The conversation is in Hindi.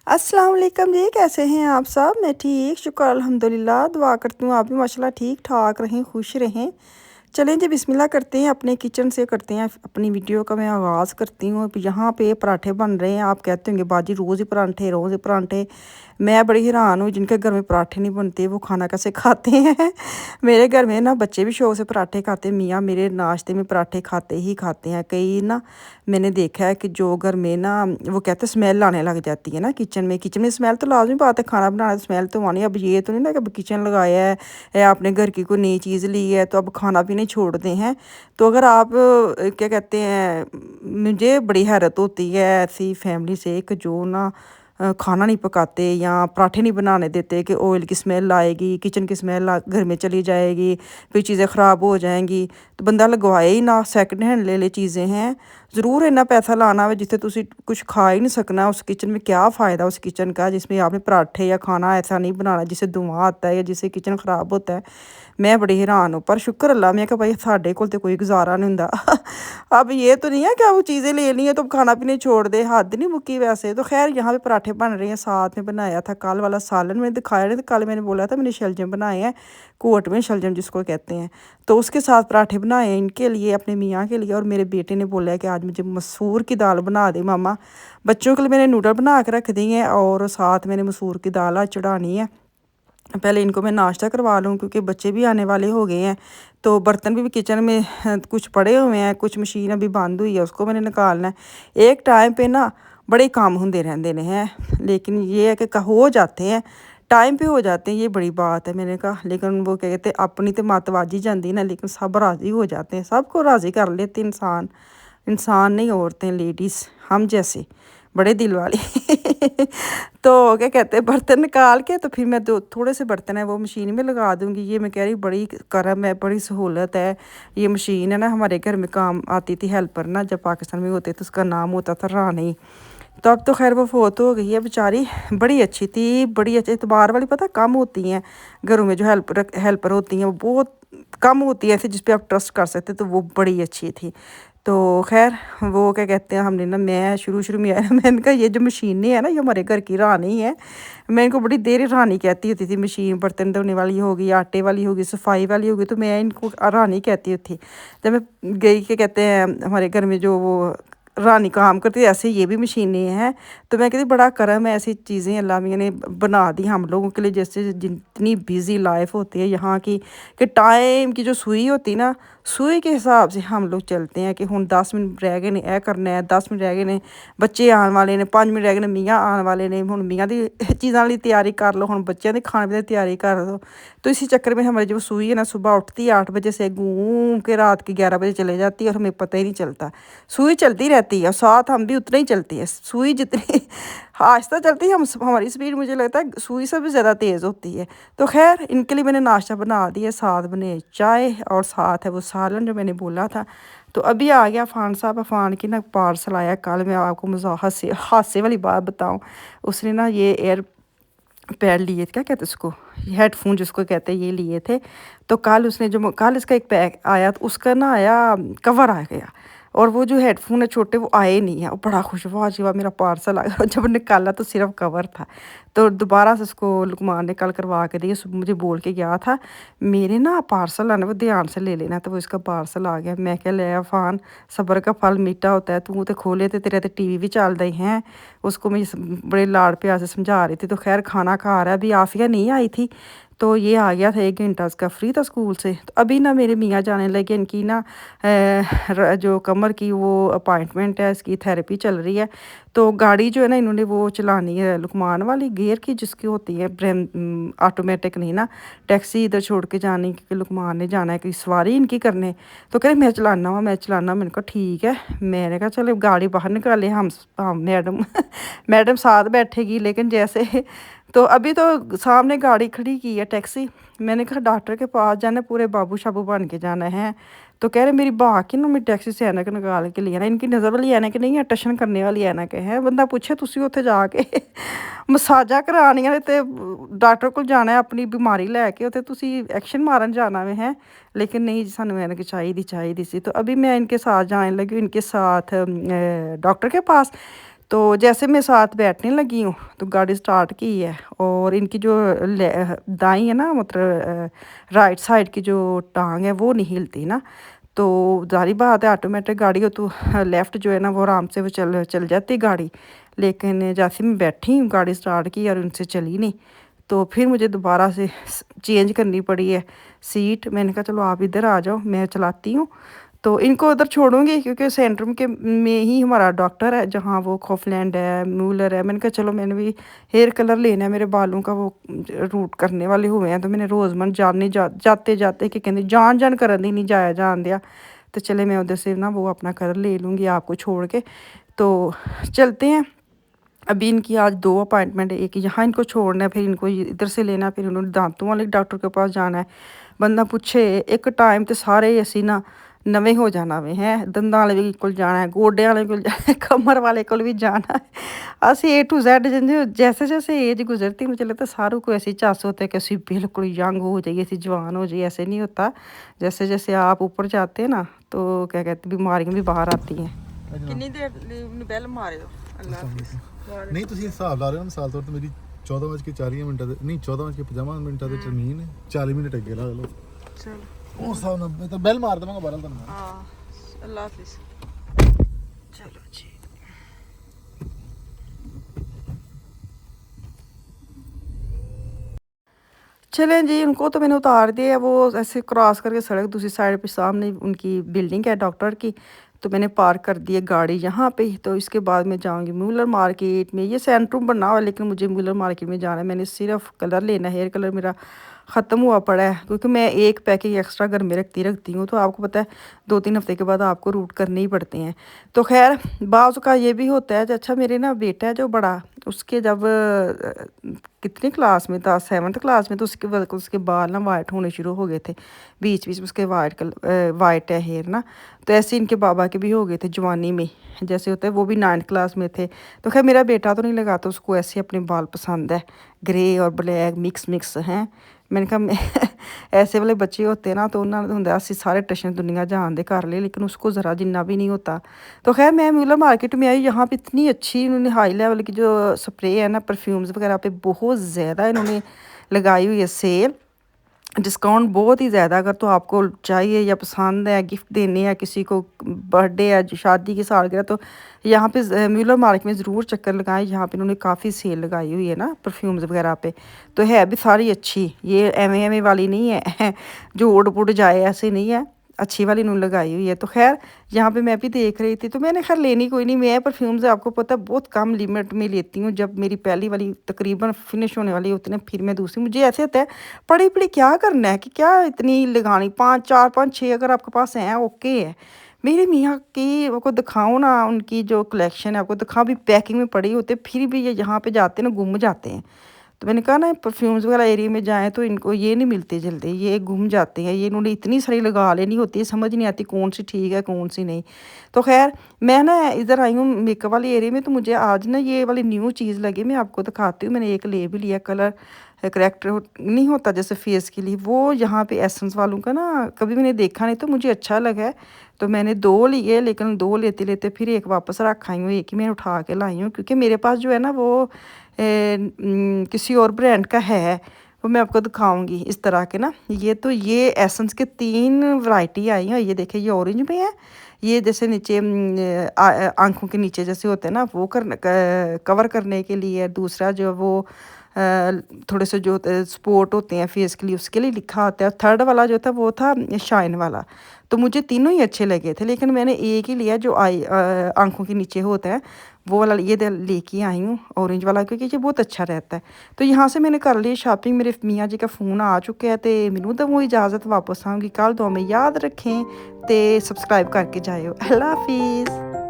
अस्सलाम वालेकुम जी, कैसे हैं आप सब? मैं ठीक, शुक्र अल्हम्दुलिल्लाह। दुआ करती हूँ आप भी माशाल्लाह ठीक-ठाक रहें, खुश रहें। चलें जी बिस्मिल्लाह करते हैं, अपने किचन से करते हैं अपनी वीडियो का मैं आगाज़ करती हूँ। अब यहाँ पे पराठे बन रहे हैं। आप कहते होंगे बाजी रोज़ ही पराठे, रोज़ ही पराठे। मैं बड़ी हैरान हूँ जिनके घर में पराठे नहीं बनते वो खाना कैसे खाते हैं। मेरे घर में ना बच्चे भी शौक से पराठे खाते हैं, मियाँ मेरे नाश्ते में पराठे खाते ही खाते हैं। कई ना मैंने देखा है कि जो घर में ना वो कहते हैं स्मेल आने लग जाती है ना किचन में स्मेल तो लाज़मी बात है, खाना बनाना स्मेल तो आनी। अब ये तो नहीं ना कि अब किचन लगाया है या आपने घर की कोई नई चीज़ ली है तो अब खाना भी नहीं छोड़ते हैं। तो अगर आप क्या कहते हैं, मुझे बड़ी हैरत होती है ऐसी फैमिली से कि जो ना खाना नहीं पकाते या पराठे नहीं बनाने देते कि ऑयल की स्मेल आएगी, किचन की स्मेल घर में चली जाएगी, फिर चीज़ें ख़राब हो जाएंगी। तो बंदा लगवाए ही ना, सैकंड हैंड ले ले चीज़ें हैं। ज़रूर इन्ना पैसा लाना वा जित्थे तुसी कुछ खा ही नहीं सकना। उस किचन में क्या फ़ायदा उस किचन का जिसमें आपने पराठे या खाना ऐसा नहीं बनाना जिससे धुआँ आता है या जिससे किचन ख़राब होता है। मैं बड़ी हैरान हूँ, पर शुक्र अल्लाह मैं कहा भाई साढ़े कोल तो कोई गुजारा नहीं हुंदा। अब ये तो नहीं है कि वो चीज़ें ले ली हैं तो अब खाना भी नहीं छोड़ दे, हद नहीं मुक्की वैसे। तो खैर यहाँ पे पराठे बन रहे हैं, साथ में बनाया था कल वाला सालन मैंने दिखाया नहीं, तो कल मैंने बोला था मैंने शलजम बनाए हैं, कोट में शलजम जिसको कहते हैं। तो उसके साथ पराठे बनाए हैं इनके लिए, अपने मियाँ के लिए। और मेरे बेटे ने बोला है कि आज मुझे मसूर की दाल बना दे मामा। बच्चों के लिए मैंने नूडल बना के रख दिए हैं और साथ मैंने मसूर की दाल आज चढ़ानी है। पहले इनको मैं नाश्ता करवा लूँ क्योंकि बच्चे भी आने वाले हो गए हैं। तो बर्तन भी किचन में कुछ पड़े हुए हैं, कुछ मशीन अभी बंद हुई है उसको मैंने निकालना है। एक टाइम पे ना बड़े काम होंदे रहंदे ने हैं, लेकिन ये है कि हो जाते हैं, टाइम पे हो जाते हैं, ये बड़ी बात है। मैंने कहा लेकिन वो क्या कहते हैं अपनी तो मत वाजी जाती ना, लेकिन सब राज़ी हो जाते हैं, सबको राज़ी कर लेते इंसान। इंसान नहीं, औरतें लेडीज़ हम जैसे बड़े दिल वाले। तो क्या कहते हैं बर्तन निकाल के तो फिर मैं दो थोड़े से बर्तन है वो मशीन में लगा दूँगी। ये मैं कह रही बड़ी करम है, बड़ी सहूलत है। ये मशीन है ना हमारे घर में काम आती थी हेल्पर ना, जब पाकिस्तान में होते तो उसका नाम होता था रानी। तो अब तो खैर वो फोत हो गई है बेचारी, बड़ी अच्छी थी, बड़ी अच्छी एतबार वाली पता कम होती हैं घरों में जो हेल्पर होती हैं, वो बहुत कम होती है ऐसी जिस पे आप ट्रस्ट कर सकते, तो वो बड़ी अच्छी थी। तो ख़ैर वो क्या कहते हैं हमने ना, मैं शुरू में आया मैंने कहा ये जो मशीनें है ना ये हमारे घर की रानी है। मैं इनको बड़ी देर रानी कहती होती थी, मशीन बर्तन धोने वाली होगी, आटे वाली होगी, सफाई वाली होगी, तो मैं इनको रानी कहती थी। जब मैं गई क्या कहते हैं हमारे घर में जो वो रानी काम करती ऐसे ये भी मशीनें हैं। तो मैं कहती बड़ा करम है, ऐसी चीज़ें अल्लाह मियाँ ने बना दी हम लोगों के लिए। जैसे जितनी बिज़ी लाइफ होती है यहाँ की, कि टाइम की जो सुई होती ना, सुई के हिसाब से हम लोग चलते हैं कि हुन 10 मिनट रह गए ने यह करना है, 10 मिनट रह गए ने बच्चे आने वाले ने, 5 मिनट रह गए ने मियाँ आने वाले ने, हुन मियाँ दी चीज़ां दी तैयारी कर लो, हुन बच्चों दी खाने पीने दी तैयारी कर दो। तो इसी चक्कर में हमारी जो सुई है ना सुबह उठती है 8 बजे से, घूम के रात के 11 बजे चले जाती है और हमें पता ही नहीं चलता। सुई चलती रहती है और साथ हम भी उतना ही चलती है। सुई जितनी आहिस्ता चलती है, हम हमारी स्पीड मुझे लगता है सुई से भी ज़्यादा तेज़ होती है। तो ख़ैर इनके लिए मैंने नाश्ता बना दिया, साथ बने चाय और साथ है वो सालन जो मैंने बोला था। तो अभी आ गया अफ़ान साहब, अफ़ान की ना पार्सल आया कल। मैं आपको हादसे वाली बात बताऊँ, उसने ना ये एयर पैड लिए थे, क्या कहते हैं उसको, हेडफोन जिसको कहते हैं, ये लिए थे। तो कल उसने जो कल इसका एक पैक आया तो उसका ना आया कवर आ गया, और वो जो हेडफोन है छोटे वो आए नहीं है। वो बड़ा खुश हुआ जी वाह मेरा पार्सल आ गया। जब निकाला तो सिर्फ कवर था। तो दोबारा से उसको लुकमान ने कल करवा के दिए, मुझे बोल के गया था मेरे ना पार्सल आना वो ध्यान से ले लेना। तो वो इसका पार्सल आ गया। मैं क्या ले अफान, सब्र का फल मीठा होता है, तू तो खोले तो तेरे तो टीवी भी चल रही हैं। उसको मैं बड़े लाड़ प्यार से समझा रही थी। तो खैर खाना खा रहा है, अभी आफिया नहीं आई थी तो ये आ गया था, 1 घंटा उसका फ्री था स्कूल से। तो अभी ना मेरे मियाँ जाने लगे, इनकी ना जो कमर की वो अपॉइंटमेंट है, इसकी थेरेपी चल रही है। तो गाड़ी जो है ना इन्होंने वो चलानी है लुकमान वाली गियर की, जिसकी होती है ऑटोमेटिक नहीं ना, टैक्सी इधर छोड़ के जानी क्योंकि लुकमान ने जाना है कि सवारी इनकी करने। तो कह रहे मैं चलाना हुआ, मैं चलाना। मैंने कहा ठीक है। मैंने कहा चलो गाड़ी बाहर निकाले, हम मैडम मैडम साथ बैठेगी। लेकिन जैसे तो अभी तो सामने गाड़ी खड़ी की है टैक्सी। मैंने कहा डॉक्टर के पास जाना, पूरे बाबू शाबू बन के जाना है। तो कह रहे मेरी बाह की ना मैं टैक्सी से ऐनक निकाल के लिया ना, इनकी नज़र वाली ऐनक नहीं है, टशन करने वाली ऐनक है। बंदा पूछे तुसी उत्थे जाके मसाजा करानियां ते डॉक्टर को जाना है अपनी बीमारी लैके, उत्थे तुसी एक्शन मारन जाना में है। लेकिन नहीं सानू ऐनक चाहिए सी। तो अभी मैं इनके साथ जाने लगी, इनके साथ डॉक्टर के पास। तो जैसे मैं साथ बैठने लगी हूँ तो गाड़ी स्टार्ट की है, और इनकी जो दाई है ना, मतलब राइट साइड की जो टांग है वो नहीं हिलती ना। तो जारी बात है, ऑटोमेटिक गाड़ी हो तो लेफ़्ट जो है ना वो आराम से वो चल चल जाती गाड़ी। लेकिन जैसे मैं बैठी हूँ, गाड़ी स्टार्ट की और उनसे चली नहीं, तो फिर मुझे दोबारा से चेंज करनी पड़ी है सीट। मैंने कहा चलो आप इधर आ जाओ, मैं चलाती हूँ। तो इनको उधर छोड़ूंगी क्योंकि सेंटर में ही हमारा डॉक्टर है, जहाँ वो खौफलैंड है, मूलर है। मैंने कहा चलो, मैंने भी हेयर कलर लेना है, मेरे बालों का वो रूट करने वाले हुए हैं। तो मैंने रोज़मन जाते जाते कि कहते जान करन दी नहीं जाया जान दिया, तो चले मैं उधर से ना वो अपना कलर ले लूँगी आपको छोड़ के। तो चलते हैं। अभी इनकी आज 2 अपॉइंटमेंट है, एक यहाँ इनको छोड़ना है, फिर इनको इधर से लेना है, फिर उन्होंने दांतों वाले डॉक्टर के पास जाना है। बंदा पूछे एक टाइम तो सारे असी ना नवे हो जाना वे हैं, दंदा वाले भी कोल जाना है, गोडे वाले को जाना है, कमर वाले को भी जाना है। असी A to Z जैसे जैसे एज गुजरती मुझे लगता है सारों को ऐसी चास होता है कि असी बिल्कुल यंग हो जाइए, ऐसी जवान हो जाइए। ऐसे नहीं होता, जैसे जैसे आप ऊपर जाते हैं ना तो क्या कहते हैं बीमारियाँ भी बाहर आती हैं। कितनी देर बैल मारे दो अल्लाह हाफिज़। नहीं तुम हिसाब ला रहे हो मिसाल तौर पर मेरी 14:40 नहीं 14:50 ਤੇ ਟਰਮੀਨ ਹੈ, 40 ਮਿੰਟ ਅੱਗੇ ਲਾ ਲਓ। चलो ਉਸ ਹਿਸਾਬ ਨਾਲ ਤਾਂ ਬੈਲ ਮਾਰ ਦੇਵਾਂਗਾ ਬਾਹਰ ਤੁਹਾਨੂੰ। हाँ अल्लाह हाफिज़। चलो जी, चलें जी। उनको तो मैंने उतार दिया, वो ऐसे क्रॉस करके सड़क दूसरी साइड पे सामने उनकी बिल्डिंग है डॉक्टर की। तो मैंने पार्क कर दिया गाड़ी यहाँ पे। तो इसके बाद मैं जाऊँगी मूलर मार्केट में। ये सेंट्रूम बना हुआ है, लेकिन मुझे मूलर मार्केट में जाना है। मैंने सिर्फ कलर लेना है, हेयर कलर मेरा ख़त्म हुआ पड़ा है, क्योंकि मैं एक पैकेज एक्स्ट्रा घर में रखती हूँ। तो आपको पता है 2-3 हफ्ते के बाद आपको रूट करने ही पड़ते हैं। तो खैर बाज़ का ये भी होता है। अच्छा मेरे ना बेटा है जो बड़ा, उसके जब कितनी क्लास में था, 7th क्लास में, तो उसके बाल ना वाइट होने शुरू हो गए थे। बीच बीच में उसके वाइट है हेयर ना। तो ऐसे इनके बाबा के भी हो गए थे जवानी में, जैसे होता है। वो भी 9th क्लास में थे। तो खैर मेरा बेटा तो नहीं लगाता, उसको ऐसे अपने बाल पसंद है, ग्रे और ब्लैक मिक्स हैं। मैंने कहा मैं ऐसे वाले बच्चे होते हैं ना, तो उन्होंने होंगे असी सारे टशन दुनिया जहान दे कर ले, लेकिन उसको ज़रा जिन्ना भी नहीं होता। तो खैर मैं मूलर मार्केट में आई, यहाँ पे इतनी अच्छी इन्होंने हाई लेवल की जो स्प्रे है ना, परफ्यूम्स वगैरह पे बहुत ज़्यादा इन्होंने लगाई हुई है सेल। डिस्काउंट बहुत ही ज़्यादा। अगर तो आपको चाहिए या पसंद है, गिफ्ट देने या किसी को बर्थडे या शादी की सालगिरह, तो यहाँ पे म्यूलर मार्केट में ज़रूर चक्कर लगाएं। यहाँ पे इन्होंने काफ़ी सेल लगाई हुई है ना परफ्यूम्स वगैरह पे। तो है भी सारी अच्छी, ये एम वाली नहीं है जो उड़ पुड़ जाए, ऐसे नहीं है। अच्छी वाली इन्होंने लगाई हुई है। तो खैर यहाँ पे मैं भी देख रही थी, तो मैंने खैर लेनी कोई नहीं। मैं परफ्यूम्स आपको पता है बहुत कम लिमिट में लेती हूँ। जब मेरी पहली वाली तकरीबन फिनिश होने वाली होती है ना, फिर मैं दूसरी, मुझे ऐसे होता है पड़ी पड़ी क्या करना है, कि क्या इतनी लगानी, 5-4-5-6 अगर आपके पास हैं ओके है। मेरे मियाँ की आपको दिखाऊँ ना, उनकी जो कलेक्शन है आपको दिखाऊँ, भी पैकिंग में पड़ी होते, फिर भी ये यहाँ पे जाते ना गुम जाते हैं। तो मैंने कहा ना परफ्यूम्स वगैरह एरिया में जाएँ तो इनको ये नहीं मिलते जल्दी, ये गुम जाते हैं। ये इन्होंने इतनी सारी लगा लेनी होती है, समझ नहीं आती कौन सी ठीक है कौन सी नहीं। तो खैर मैं ना इधर आई हूँ मेकअप वाली एरिया में, तो मुझे आज ना ये वाली न्यू चीज़ लगी, मैं आपको दिखाती हूँ। मैंने एक ले भी लिया, कलर करेक्टर नहीं होता जैसे फेस के लिए, वो यहाँ पे एसेंस वालों का ना कभी मैंने देखा नहीं, तो मुझे अच्छा लगा है। तो मैंने 2 लिए, लेकिन 2 लेते लेते फिर एक वापस रख आई हूँ, एक ही मैं उठा के लाई हूँ, क्योंकि मेरे पास जो है ना वो किसी और ब्रांड का है, वो मैं आपको दिखाऊंगी इस तरह के ना। ये एसेंस के 3 वैरायटी आई हैं। ये देखिए, ये ऑरेंज में है, ये जैसे नीचे आंखों के नीचे जैसे होते हैं ना, वो कवर करने के लिए। दूसरा जो वो थोड़े से जो स्पोर्ट होते हैं फेस के लिए, उसके लिए लिखा होता है। थर्ड वाला जो था वो था शाइन वाला। तो मुझे तीनों ही अच्छे लगे थे, लेकिन मैंने एक ही लिया जो आंखों के नीचे होता है, वो वाला ये लेके आई हूँ ऑरेंज वाला, क्योंकि ये बहुत अच्छा रहता है। तो यहाँ से मैंने कर ली शॉपिंग। मेरे मियाँ जी का फ़ोन आ चुका है, तो मैनू तो वो इजाज़त, वापस आऊँगी कल। तो हमें याद रखें तो सब्सक्राइब करके जाओ। अल्लाह हाफिज़।